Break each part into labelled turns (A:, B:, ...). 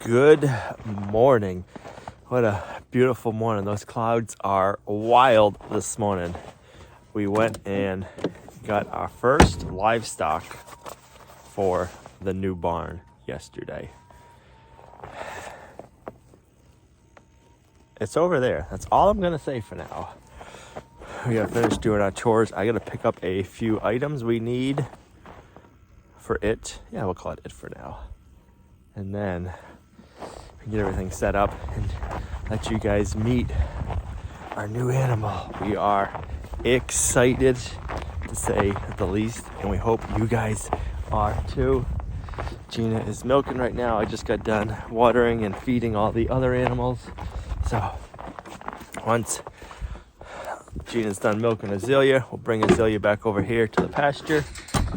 A: Good morning. What a beautiful morning. Those clouds are wild this morning. We went and got our first livestock for the new barn yesterday. It's over there. That's all I'm gonna say for now. We gotta finish doing our chores. I gotta pick up a few items we need for it. Yeah, we'll call it for now. And then get everything set up and let you guys meet our new animal. We are excited, to say the least, and we hope you guys are too. Gina is milking right now. I just got done watering and feeding all the other animals. So once Gina's done milking Azalea, we'll bring Azalea back over here to the pasture.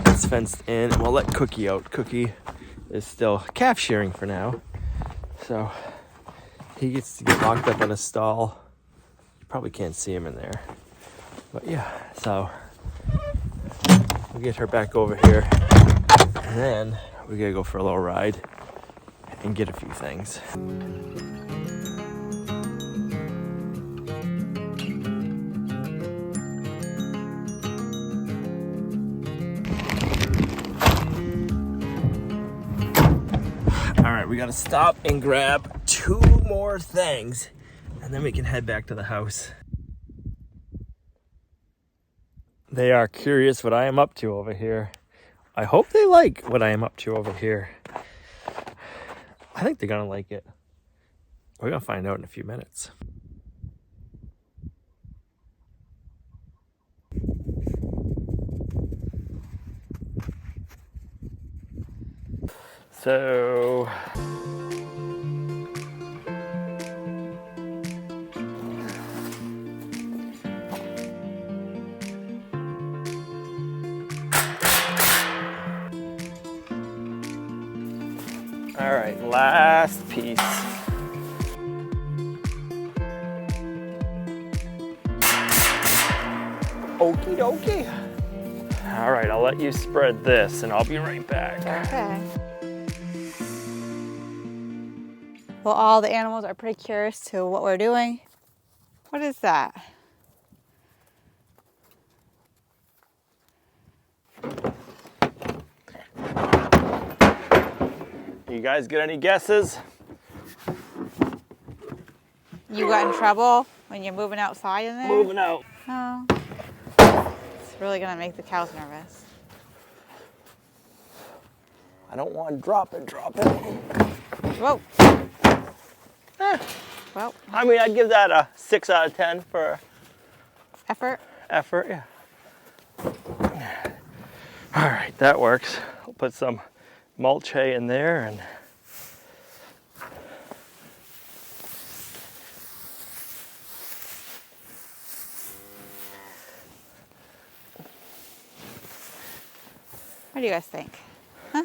A: It's fenced in, and we'll let Cookie out. Cookie is still calf shearing for now, so he gets to get locked up in a stall. You probably can't see him in there, but yeah, so we'll get her back over here, and then we gotta go for a little ride and get a few things. We gotta stop and grab 2 more things, and then we can head back to the house. They are curious what I am up to over here. I hope they like what I am up to over here. I think they're gonna like it. We're gonna find out in a few minutes. So all right, last piece. Okie dokie. All right, I'll let you spread this and I'll be right back.
B: Okay. Well, all the animals are pretty curious to what we're doing. What is that?
A: You guys got any guesses?
B: You got in trouble when you're moving outside in there?
A: Moving out.
B: Oh. It's really gonna make the cows nervous.
A: I don't want to drop it.
B: Whoa. Well,
A: I mean, I'd give that a 6 out of 10 for
B: effort.
A: Yeah. All right, that works. We'll put some mulch hay in there and
B: what do you guys think? Huh?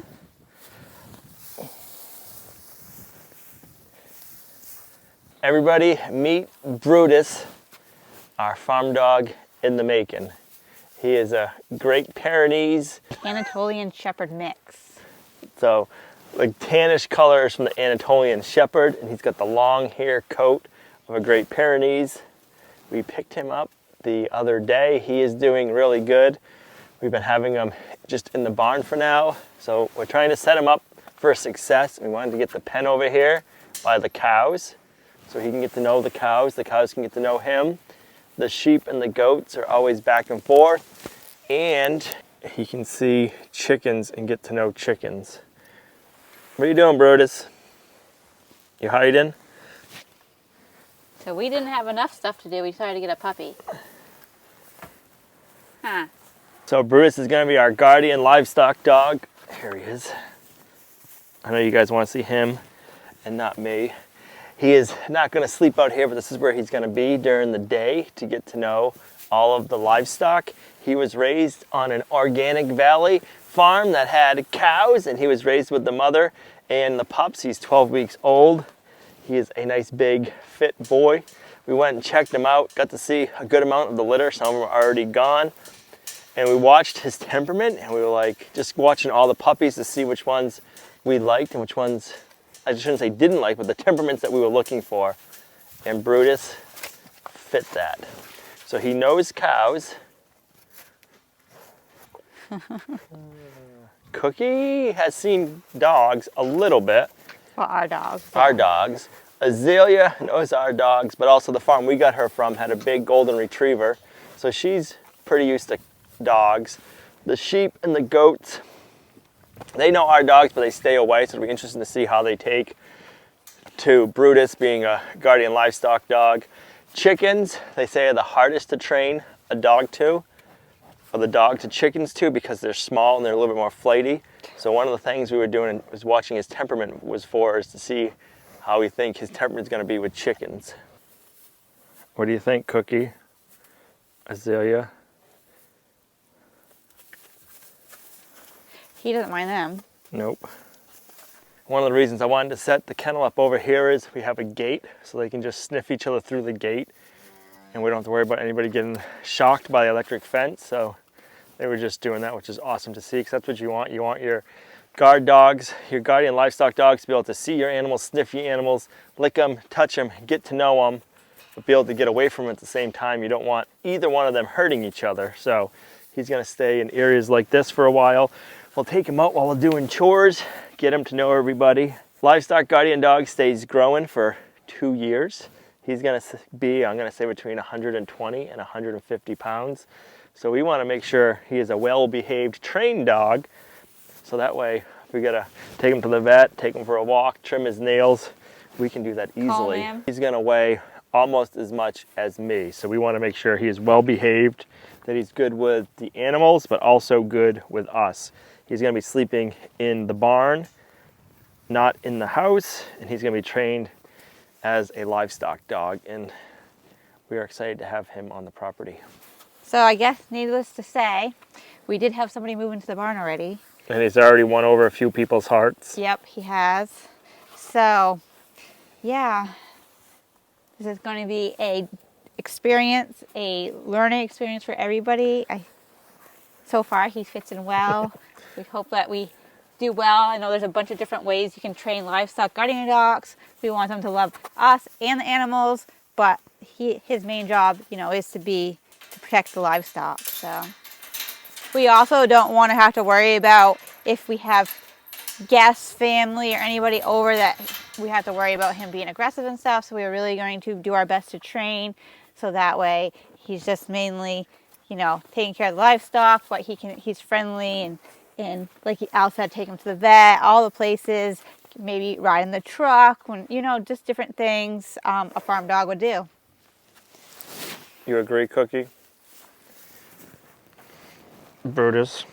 A: everybody meet Brutus, our farm dog in the making. He is a Great Pyrenees
B: Anatolian Shepherd mix.
A: So like tannish colors from the Anatolian Shepherd, and he's got the long hair coat of a Great Pyrenees. We picked him up the other day. He is doing really good. We've been having him just in the barn for now. So we're trying to set him up for success. We wanted to get the pen over here by the cows so he can get to know the cows can get to know him. The sheep and the goats are always back and forth, and he can see chickens and get to know chickens. What are you doing, Brutus? You hiding?
B: So we didn't have enough stuff to do. We decided to get a puppy. Huh.
A: So Brutus is going to be our guardian livestock dog. Here he is. I know you guys want to see him and not me. He is not going to sleep out here, but this is where he's going to be during the day to get to know all of the livestock. He was raised on an organic valley farm that had cows, and he was raised with the mother and the pups. He's 12 weeks old. He is a nice big fit boy. We went and checked him out, got to see a good amount of the litter. Some of them are already gone. And we watched his temperament, and we were like just watching all the puppies to see which ones we liked and which ones I shouldn't say didn't like, but the temperaments that we were looking for. And Brutus fit that. So he knows cows. Cookie has seen dogs a little bit.
B: Well, our dogs.
A: Our dogs. Azalea knows our dogs, but also the farm we got her from had a big golden retriever. So she's pretty used to dogs. The sheep and the goats, they know our dogs, but they stay away. So it'll be interesting to see how they take to Brutus being a guardian livestock dog. Chickens, they say, are the hardest to train a dog to, or the dog to chickens to, because they're small and they're a little bit more flighty. So one of the things we were doing was watching his temperament was for us to see how we think his temperament is going to be with chickens. What do you think, Cookie? Azalea?
B: He doesn't mind them.
A: Nope. One of the reasons I wanted to set the kennel up over here is we have a gate, so they can just sniff each other through the gate, and we don't have to worry about anybody getting shocked by the electric fence. So they were just doing that, which is awesome to see, because that's what you want. You want your guard dogs, your guardian livestock dogs, to be able to see your animals, sniff your animals, lick them, touch them, get to know them, but be able to get away from them at the same time. You don't want either one of them hurting each other. So he's going to stay in areas like this for a while. We'll take him out while we're doing chores, get him to know everybody. Livestock guardian dog stays growing for 2 years. He's going to be, I'm going to say, between 120 and 150 pounds. So we want to make sure he is a well-behaved, trained dog. So that way, if we gotta take him to the vet, take him for a walk, trim his nails, we can do that easily. He's gonna weigh almost as much as me. So we wanna make sure he is well-behaved, that he's good with the animals, but also good with us. He's gonna be sleeping in the barn, not in the house, and he's gonna be trained as a livestock dog, and we are excited to have him on the property.
B: So I guess, needless to say, we did have somebody move into the barn already.
A: And he's already won over a few people's hearts.
B: Yep, he has. So, yeah, this is going to be a experience, a learning experience for everybody. So far, he fits in well. We hope that we do well. I know there's a bunch of different ways you can train livestock guardian dogs. We want them to love us and the animals, but his main job, is to protect the livestock. So. We also don't want to have to worry about if we have guests, family, or anybody over that we have to worry about him being aggressive and stuff. So we're really going to do our best to train, so that way he's just mainly, taking care of the livestock, but he's friendly and like Al said, take him to the vet, all the places, maybe ride in the truck, when just different things a farm dog would do.
A: You agree, Cookie? Brutus.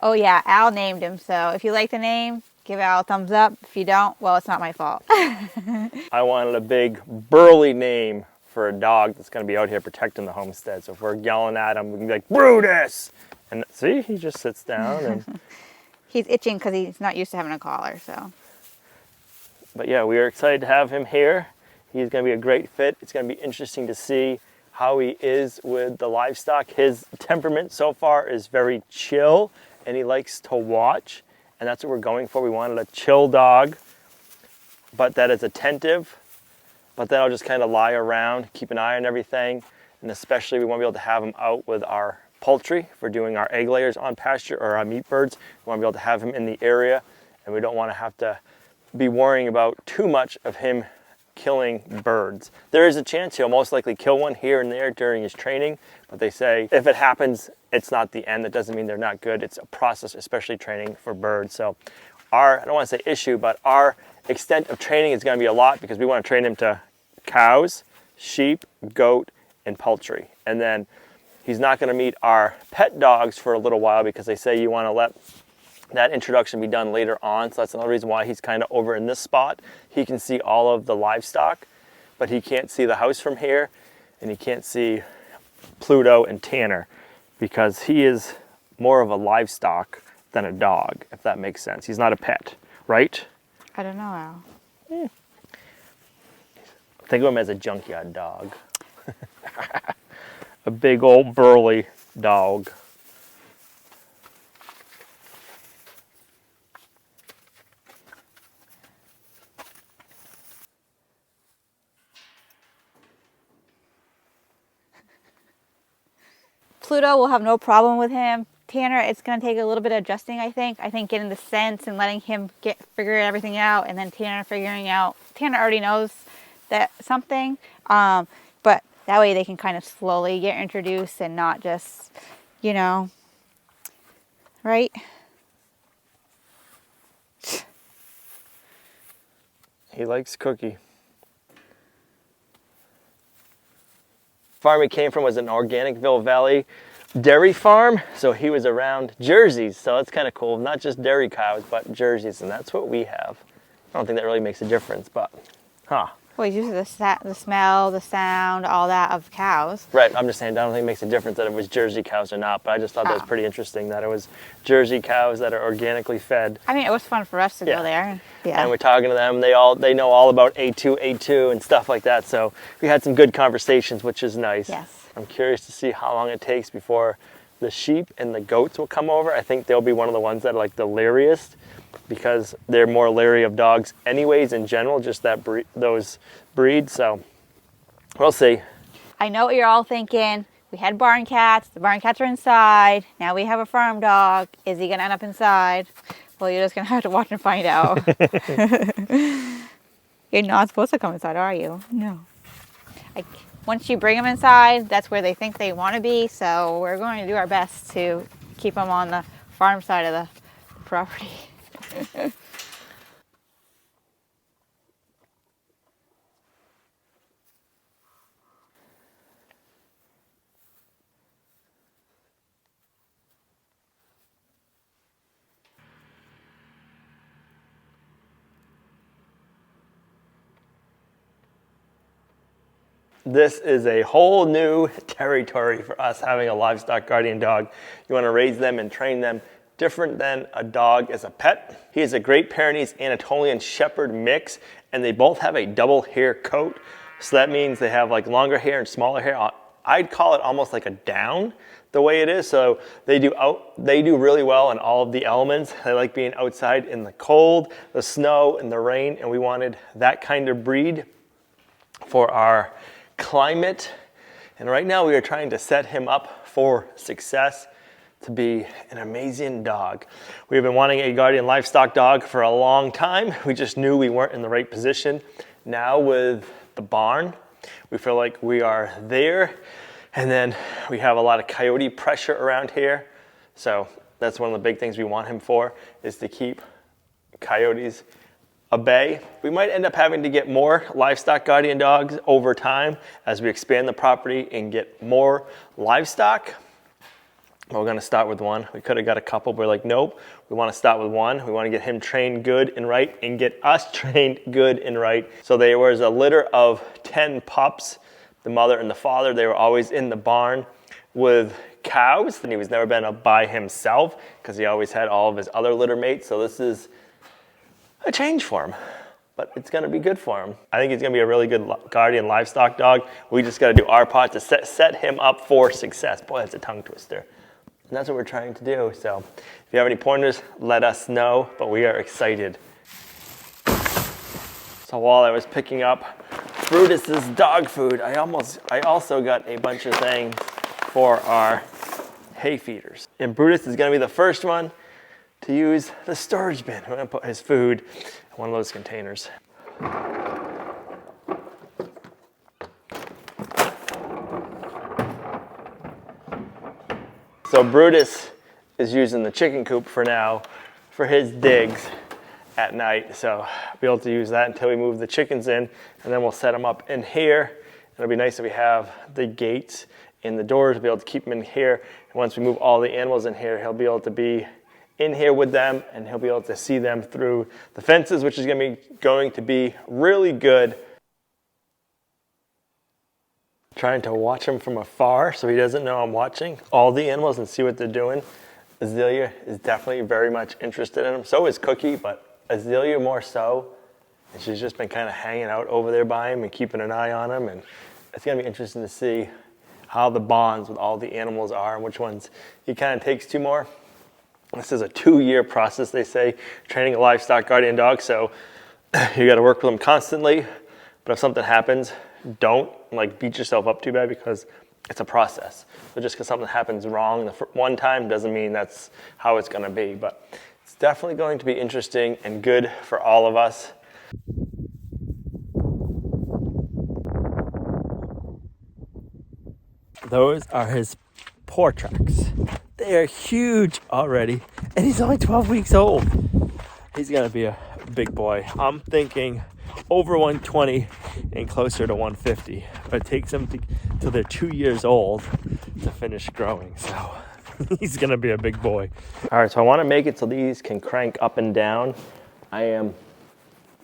B: Oh yeah, Al named him, so if you like the name, give Al a thumbs up. If you don't, well, it's not my fault.
A: I wanted a big burly name for a dog that's going to be out here protecting the homestead. So if we're yelling at him, we can be like, Brutus! And see, he just sits down. And
B: he's itching because he's not used to having a collar, so.
A: But yeah, we are excited to have him here. He's going to be a great fit. It's going to be interesting to see how he is with the livestock. His temperament so far is very chill, and he likes to watch, and that's what we're going for. We wanted a chill dog, but that is attentive, but that'll just kind of lie around, keep an eye on everything, and especially we want to be able to have him out with our poultry for doing our egg layers on pasture or our meat birds. We want to be able to have him in the area, and we don't want to have to be worrying about too much of him killing birds. There is a chance he'll most likely kill one here and there during his training, but they say if it happens, it's not the end. That doesn't mean they're not good. It's a process, especially training for birds. So I don't want to say issue, but our extent of training is going to be a lot, because we want to train him to cows, sheep, goat, and poultry. And then he's not going to meet our pet dogs for a little while, because they say you want to let that introduction be done later on. So that's another reason why he's kind of over in this spot. He can see all of the livestock, but he can't see the house from here, and he can't see Pluto and Tanner, because he is more of a livestock than a dog, if that makes sense. He's not a pet, right?
B: I don't know, Al.
A: Think of him as a junkyard dog. A big old burly dog.
B: Pluto will have no problem with him. Tanner, it's going to take a little bit of adjusting, I think. I think getting the sense and letting him figure everything out, and then Tanner figuring out. Tanner already knows that something, but that way they can kind of slowly get introduced and not just, you know, right?
A: He likes Cookie. Farm he came from was an Organicville Valley dairy farm, so he was around jerseys, so that's kind of cool. Not just dairy cows, but jerseys, and that's what we have. I don't think that really makes a difference, but
B: Well, he's used to the smell, the sound, all that of cows.
A: Right, I'm just saying I don't think it makes a difference that it was Jersey cows or not, but I just thought that was pretty interesting that it was Jersey cows that are organically fed.
B: I mean, it was fun for us to go there. Yeah.
A: And we're talking to them, they know all about A2 and stuff like that, so we had some good conversations, which is nice.
B: Yes.
A: I'm curious to see how long it takes before the sheep and the goats will come over. I think they'll be one of the ones that are like the leariest, because they're more leery of dogs anyways in general, just that those breeds, so we'll see.
B: I know what you're all thinking. We had barn cats. The barn cats are inside. Now we have a farm dog. Is he going to end up inside? Well, you're just going to have to watch and find out. You're not supposed to come inside, are you? No. Once you bring them inside, that's where they think they want to be, so we're going to do our best to keep them on the farm side of the property.
A: This is a whole new territory for us having a livestock guardian dog. You want to raise them and train them different than a dog as a pet. He is a Great Pyrenees Anatolian Shepherd mix, and they both have a double hair coat. So that means they have like longer hair and smaller hair. I'd call it almost like a down the way it is. So they do really well in all of the elements. They like being outside in the cold, the snow, and the rain, and we wanted that kind of breed for our climate. And right now we are trying to set him up for success to be an amazing dog. We've been wanting a guardian livestock dog for a long time. We just knew we weren't in the right position. Now with the barn, we feel like we are there. And then we have a lot of coyote pressure around here. So that's one of the big things we want him for, is to keep coyotes a bay. We might end up having to get more livestock guardian dogs over time as we expand the property and get more livestock. We're going to start with one. We could have got a couple, but we're like, nope, we want to start with one. We want to get him trained good and right and get us trained good and right. So there was a litter of 10 pups. The mother and the father, they were always in the barn with cows, and he was never been by himself because he always had all of his other litter mates. So this is a change for him, but it's going to be good for him. I think he's going to be a really good guardian livestock dog. We just got to do our part to set him up for success. Boy, that's a tongue twister. And that's what we're trying to do. So if you have any pointers, let us know, but we are excited. So while I was picking up Brutus's dog food, I also got a bunch of things for our hay feeders. And Brutus is going to be the first one to use the storage bin. We're going to put his food in one of those containers. So Brutus is using the chicken coop for now for his digs at night. So I'll be able to use that until we move the chickens in, and then we'll set them up in here. It'll be nice if we have the gates and the doors to be able to keep him in here. And once we move all the animals in here, he'll be able to be in here with them, and he'll be able to see them through the fences, which is going to be really good. Trying to watch him from afar so he doesn't know I'm watching all the animals and see what they're doing. Azalea is definitely very much interested in him. So is Cookie, but Azalea more so. And she's just been kind of hanging out over there by him and keeping an eye on him. And it's going to be interesting to see how the bonds with all the animals are and which ones he kind of takes to more. This is a 2-year process, they say, training a livestock guardian dog. So you got to work with them constantly. But if something happens, don't beat yourself up too bad, because it's a process. So just because something happens wrong the one time doesn't mean that's how it's going to be. But it's definitely going to be interesting and good for all of us. Those are his paw tracks. They are huge already, and he's only 12 weeks old. He's going to be a big boy. I'm thinking over 120 and closer to 150. But it takes them till they're 2 years old to finish growing. So he's going to be a big boy. All right, so I want to make it so these can crank up and down. I am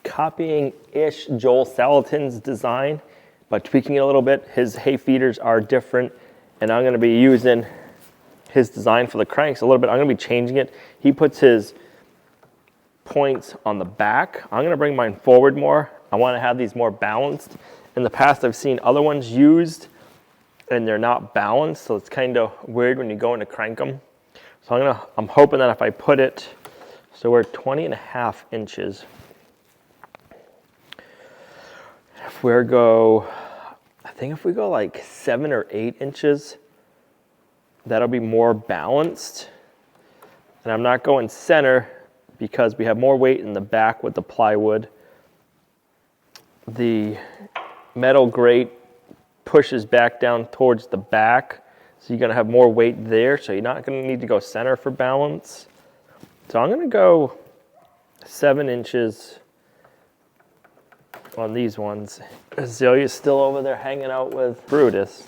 A: copying-ish Joel Salatin's design, but tweaking it a little bit. His hay feeders are different, and I'm going to be using his design for the cranks a little bit. I'm going to be changing it. He puts his points on the back. I'm going to bring mine forward more. I want to have these more balanced. In the past, I've seen other ones used and they're not balanced, so it's kind of weird when you go in to crank them. So I'm hoping that if I put it, so we're 20.5 inches. If we go, I think if we go like 7 or 8 inches, that'll be more balanced. And I'm not going center because we have more weight in the back with the plywood. The metal grate pushes back down towards the back, so you're going to have more weight there, so you're not going to need to go center for balance. So I'm going to go 7 inches on these ones. Azalea's still over there hanging out with Brutus.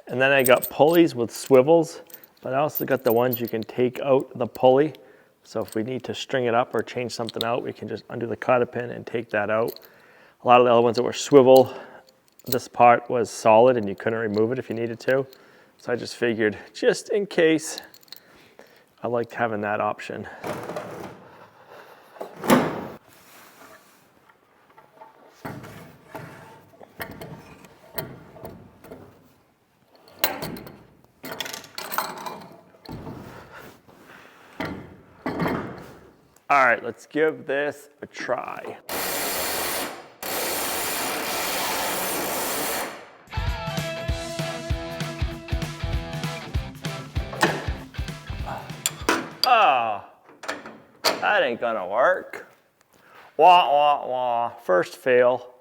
A: And then I got pulleys with swivels, but I also got the ones you can take out the pulley. So if we need to string it up or change something out, we can just undo the cotter pin and take that out. A lot of the other ones that were swivel, this part was solid and you couldn't remove it if you needed to. So I just figured, just in case, I liked having that option. All right, let's give this a try. Oh, that ain't gonna work. Wah, wah, wah. First fail.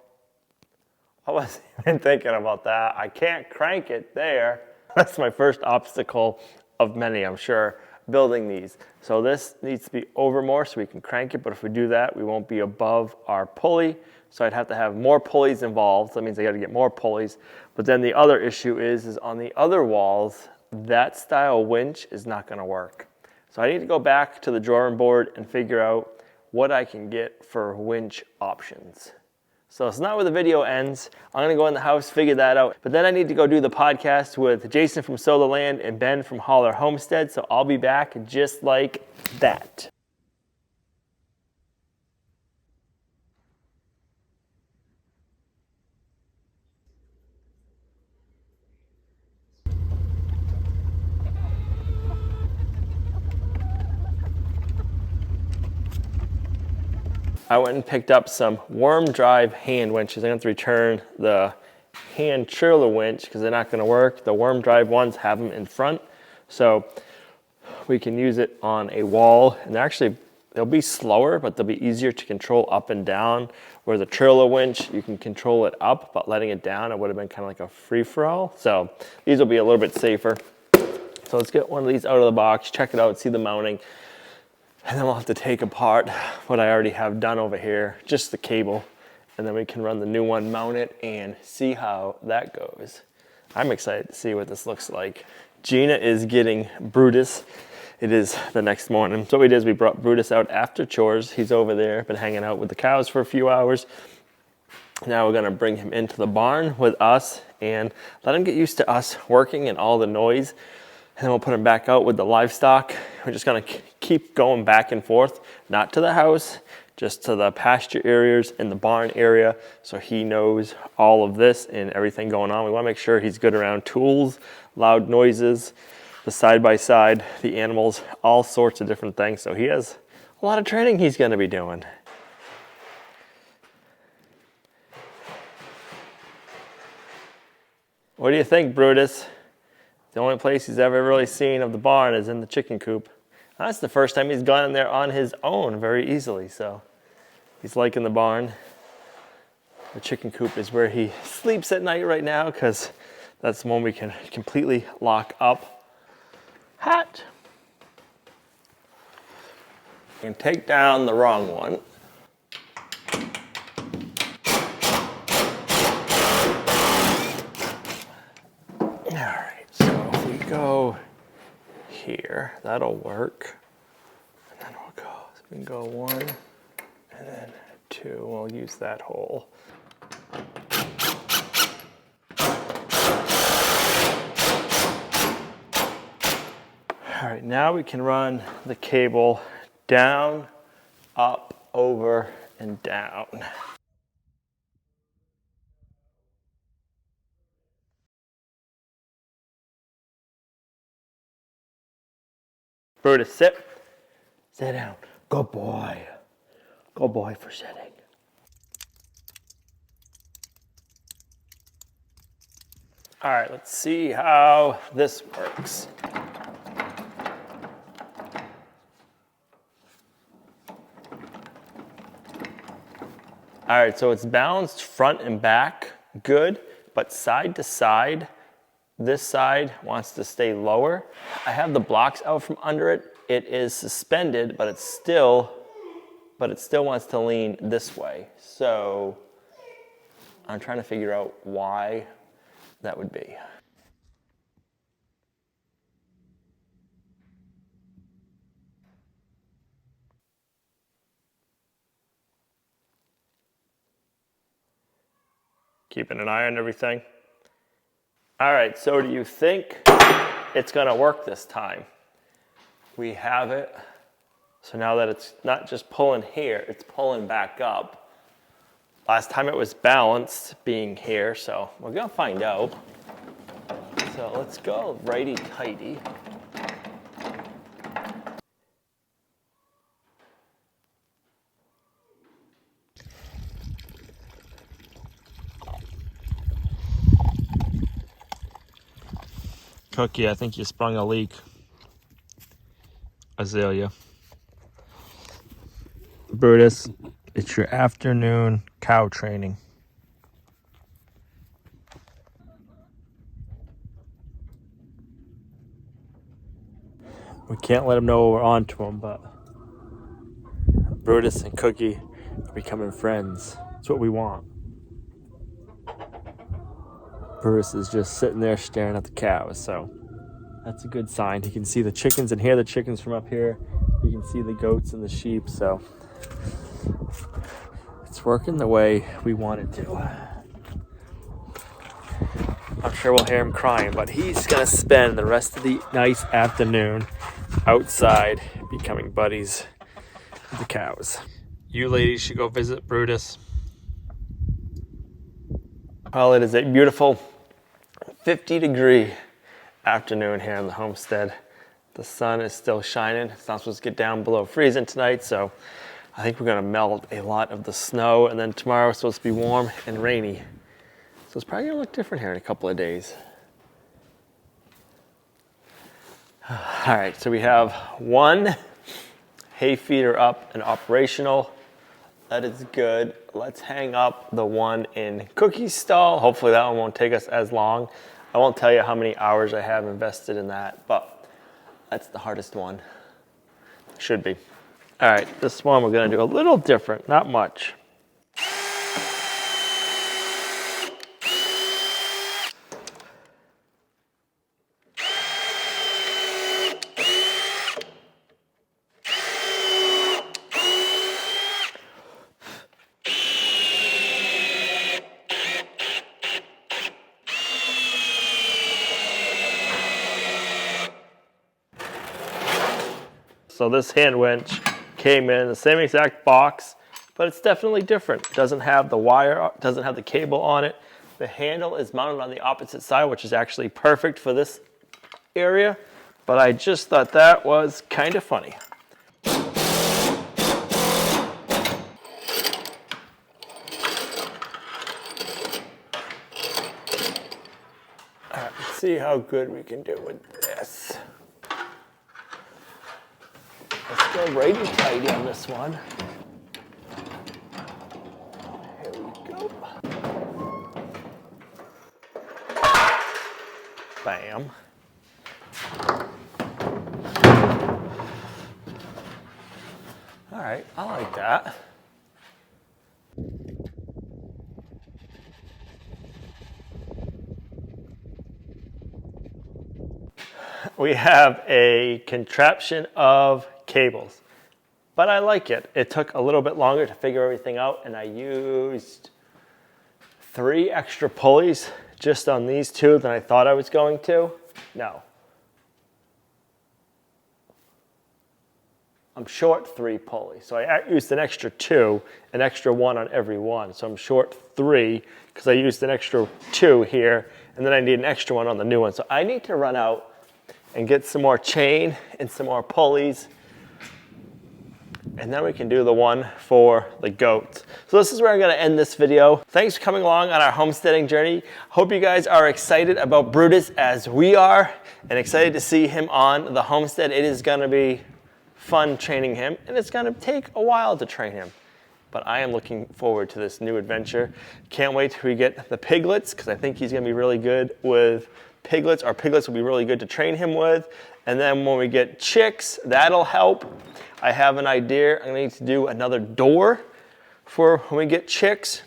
A: I wasn't even thinking about that. I can't crank it there. That's my first obstacle of many, I'm sure, building these. So this needs to be over more so we can crank it, but if we do that, we won't be above our pulley. So I'd have to have more pulleys involved. That means I gotta get more pulleys. But then the other issue is on the other walls, that style winch is not gonna work. So I need to go back to the drawing board and figure out what I can get for winch options. So it's not where the video ends. I'm gonna go in the house, figure that out. But then I need to go do the podcast with Jason from Solar Land and Ben from Modern Homestead. So I'll be back just like that. I went and picked up some worm drive hand winches. I'm going to return the hand trailer winch because they're not going to work. The worm drive ones have them in front, so we can use it on a wall. And they'll be slower, but they'll be easier to control up and down. Where the trailer winch, you can control it up, but letting it down, it would have been kind of like a free-for-all. So these will be a little bit safer. So let's get one of these out of the box, check it out, see the mounting. And then we'll have to take apart what I already have done over here, just the cable. And then we can run the new one, mount it, and see how that goes. I'm excited to see what this looks like. Gina is getting Brutus. It is the next morning. So what we did is we brought Brutus out after chores. He's over there, been hanging out with the cows for a few hours. Now we're gonna bring him into the barn with us and let him get used to us working and all the noise. And then we'll put him back out with the livestock. We're just gonna keep going back and forth, not to the house, just to the pasture areas and the barn area, so he knows all of this and everything going on. We wanna make sure he's good around tools, loud noises, the side-by-side, the animals, all sorts of different things. So he has a lot of training he's gonna be doing. What do you think, Brutus? The only place he's ever really seen of the barn is in the chicken coop. That's the first time he's gone in there on his own very easily, so he's liking the barn. The chicken coop is where he sleeps at night right now because that's the one we can completely lock up. Hat. And take down the wrong one. All right, so if we go here, that'll work. And then we'll go, so we can go 1 and then 2. We'll use that hole. All right, now we can run the cable down, up, over, and down. Brutus, sit. Sit down. Good boy. Good boy for sitting. All right, let's see how this works. All right, so it's balanced front and back, good, but side to side, this side wants to stay lower. I have the blocks out from under it. It is suspended, but it still wants to lean this way. So I'm trying to figure out why that would be. Keeping an eye on everything. All right, so do you think it's gonna work this time? We have it. So now that it's not just pulling here, it's pulling back up. Last time it was balanced being here, so we're gonna find out. So let's go righty-tighty. Cookie, I think you sprung a leak. Azalea. Brutus, it's your afternoon cow training. We can't let him know we're on to him, but Brutus and Cookie are becoming friends. That's what we want. Brutus is just sitting there staring at the cows, so that's a good sign. He can see the chickens and hear the chickens from up here. He can see the goats and the sheep, so it's working the way we want it to. I'm sure we'll hear him crying, but he's gonna spend the rest of the nice afternoon outside becoming buddies with the cows. You ladies should go visit Brutus. Well, it is a beautiful 50-degree afternoon here in the homestead. The sun is still shining. It's not supposed to get down below freezing tonight, so I think we're gonna melt a lot of the snow, and then tomorrow it's supposed to be warm and rainy. So it's probably gonna look different here in a couple of days. All right, so we have one hay feeder up and operational. That is good. Let's hang up the one in Cookie's stall. Hopefully that one won't take us as long. I won't tell you how many hours I have invested in that, but that's the hardest one. Should be. All right, this one we're gonna do a little different, not much. So this hand winch came in the same exact box, but it's definitely different. It doesn't have the wire, doesn't have the cable on it. The handle is mounted on the opposite side, which is actually perfect for this area, but I just thought that was kind of funny. see how good we can do with this. Let's go righty tighty on this one. Here we go. Bam. All right, I like that. We have a contraption of cables, but I like it. It took a little bit longer to figure everything out, and I used 3 extra pulleys just on these 2 than I thought I was going to. No. I'm short 3 pulleys. So I used an extra 2, an extra 1 on every one. So I'm short 3 because I used an extra 2 here, and then I need an extra 1 on the new one. So I need to run out and get some more chain and some more pulleys, and then we can do the one for the goats. So this is where I'm gonna end this video. Thanks for coming along on our homesteading journey. Hope you guys are excited about Brutus as we are, and excited to see him on the homestead. It is gonna be fun training him, and it's gonna take a while to train him. But I am looking forward to this new adventure. Can't wait till we get the piglets, because I think he's gonna be really good with piglets. Our piglets will be really good to train him with. And then when we get chicks, that'll help. I have an idea. I'm gonna need to do another door for when we get chicks,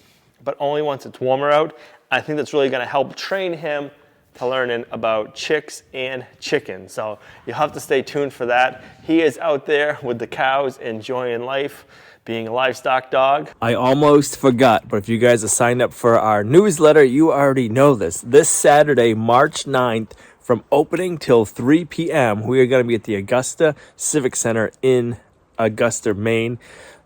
A: but only once it's warmer out. I think that's really gonna help train him to learning about chicks and chickens. So you'll have to stay tuned for that. He is out there with the cows enjoying life, being a livestock dog. I almost forgot, but if you guys are signed up for our newsletter, you already know this. This Saturday, March 9th, from opening till 3 p.m., we are going to be at the Augusta Civic Center in Augusta, Maine.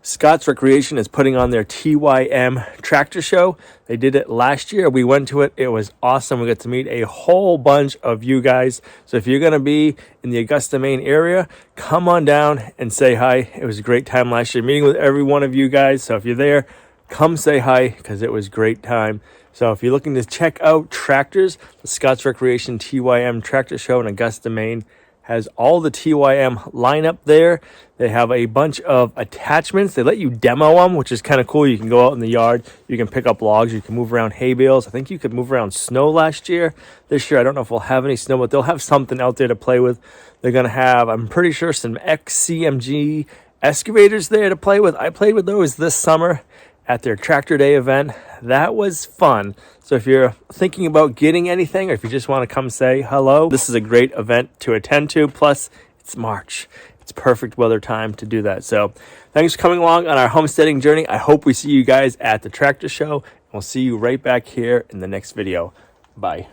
A: Scott's Recreation is putting on their TYM tractor show. They did it last year. We went to it. It was awesome. We got to meet a whole bunch of you guys. So if you're going to be in the Augusta, Maine area, come on down and say hi. It was a great time last year meeting with every one of you guys. So if you're there, come say hi because it was a great time. So if you're looking to check out tractors, the Scott's Recreation TYM tractor show in Augusta, Maine has all the TYM lineup there. They have a bunch of attachments. They let you demo them, which is kind of cool. You can go out in the yard. You can pick up logs. You can move around hay bales. I think you could move around snow last year. This year, I don't know if we'll have any snow, but they'll have something out there to play with. They're going to have, I'm pretty sure, some XCMG excavators there to play with. I played with those this summer at their Tractor Day event. That was fun. So if you're thinking about getting anything, or if you just want to come say hello, this is a great event to attend to. Plus, it's March. It's perfect weather time to do that. So thanks for coming along on our homesteading journey. I hope we see you guys at the tractor show. We'll see you right back here in the next video. Bye.